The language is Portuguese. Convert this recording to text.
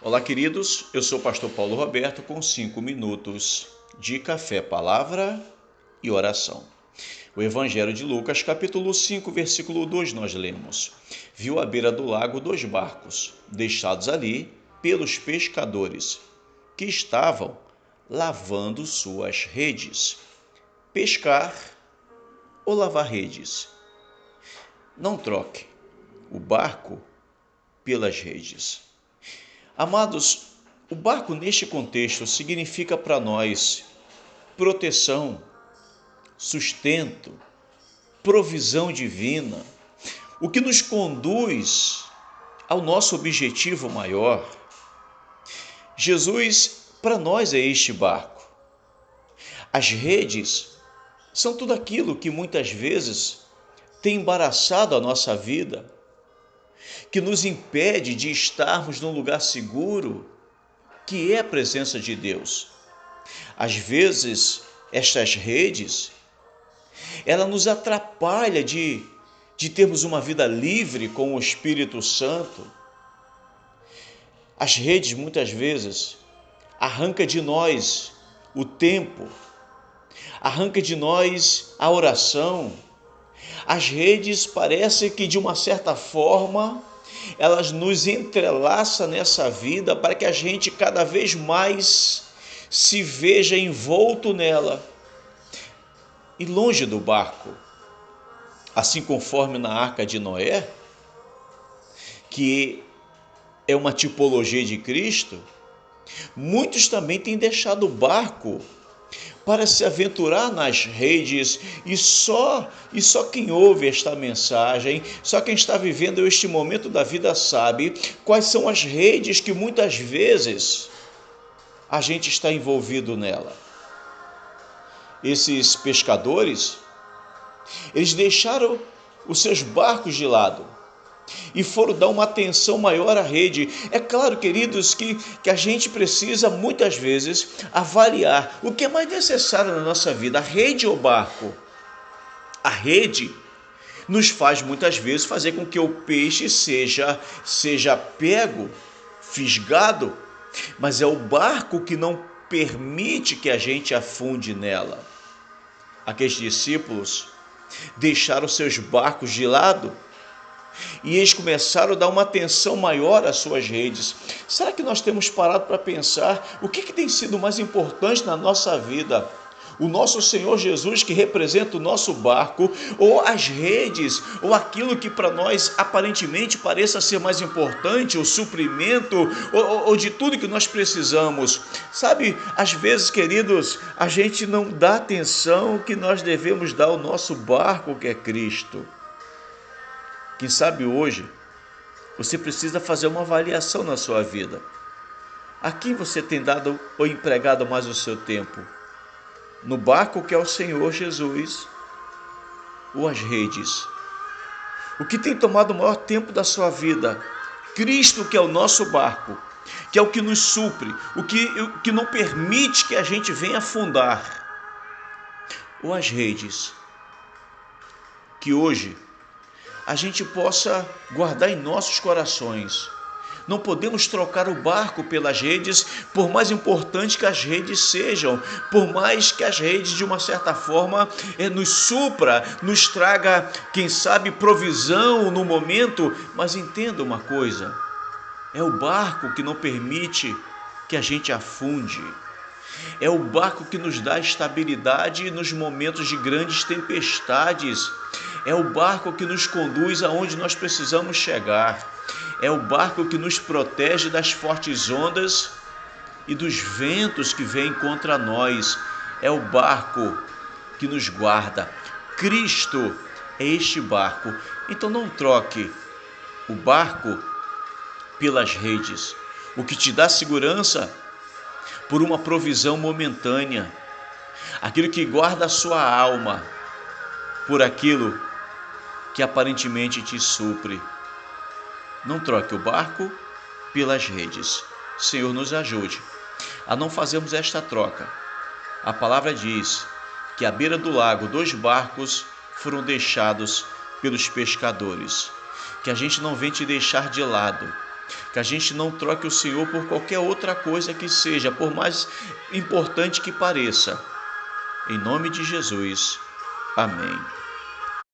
Olá, queridos. Eu sou o pastor Paulo Roberto com 5 minutos de café, palavra e oração. O Evangelho de Lucas, capítulo 5, versículo 2, nós lemos: Viu à beira do lago 2 barcos, deixados ali pelos pescadores, que estavam lavando suas redes. Pescar ou lavar redes? Não troque o barco pelas redes. Amados, o barco neste contexto significa para nós proteção, sustento, provisão divina, o que nos conduz ao nosso objetivo maior. Jesus, para nós, é este barco. As redes são tudo aquilo que muitas vezes tem embaraçado a nossa vida, que nos impede de estarmos num lugar seguro, que é a presença de Deus. Às vezes, estas redes, ela nos atrapalha de termos uma vida livre com o Espírito Santo. As redes, muitas vezes, arranca de nós o tempo, arranca de nós a oração. As redes parece que, de uma certa forma, elas nos entrelaçam nessa vida para que a gente cada vez mais se veja envolto nela e longe do barco. Assim conforme na Arca de Noé, que é uma tipologia de Cristo, muitos também têm deixado o barco para se aventurar nas redes, e só quem ouve esta mensagem, só quem está vivendo este momento da vida sabe quais são as redes que muitas vezes a gente está envolvido nela. Esses pescadores, eles deixaram os seus barcos de lado e foram dar uma atenção maior à rede. É claro, queridos, que a gente precisa muitas vezes avaliar o que é mais necessário na nossa vida, a rede ou o barco. A rede nos faz muitas vezes fazer com que o peixe seja pego, fisgado, mas é o barco que não permite que a gente afunde nela. Aqueles discípulos deixaram seus barcos de lado e eles começaram a dar uma atenção maior às suas redes. Será que nós temos parado para pensar o que tem sido mais importante na nossa vida? O nosso Senhor Jesus, que representa o nosso barco, ou as redes, ou aquilo que para nós aparentemente pareça ser mais importante, o suprimento, ou de tudo que nós precisamos? Sabe, às vezes, queridos, a gente não dá atenção que nós devemos dar ao nosso barco, que é Cristo. Quem sabe hoje você precisa fazer uma avaliação na sua vida. A quem você tem dado ou empregado mais o seu tempo? No barco que é o Senhor Jesus ou as redes? O que tem tomado o maior tempo da sua vida? Cristo, que é o nosso barco, que é o que nos supre, o que não permite que a gente venha afundar? Ou as redes? Que hoje a gente possa guardar em nossos corações. Não podemos trocar o barco pelas redes, por mais importante que as redes sejam, por mais que as redes, de uma certa forma, nos supra, nos traga, quem sabe, provisão no momento, mas entenda uma coisa, é o barco que não permite que a gente afunde. É o barco que nos dá estabilidade nos momentos de grandes tempestades. É o barco que nos conduz aonde nós precisamos chegar. É o barco que nos protege das fortes ondas e dos ventos que vêm contra nós. É o barco que nos guarda. Cristo é este barco. Então não troque o barco pelas redes. O que te dá segurança por uma provisão momentânea, aquilo que guarda a sua alma por aquilo que aparentemente te supre. Não troque o barco pelas redes. Senhor, nos ajude a não fazermos esta troca. A palavra diz que à beira do lago 2 barcos foram deixados pelos pescadores. Que a gente não venha te deixar de lado, Que a gente não troque o Senhor por qualquer outra coisa que seja, por mais importante que pareça. Em nome de Jesus. Amém.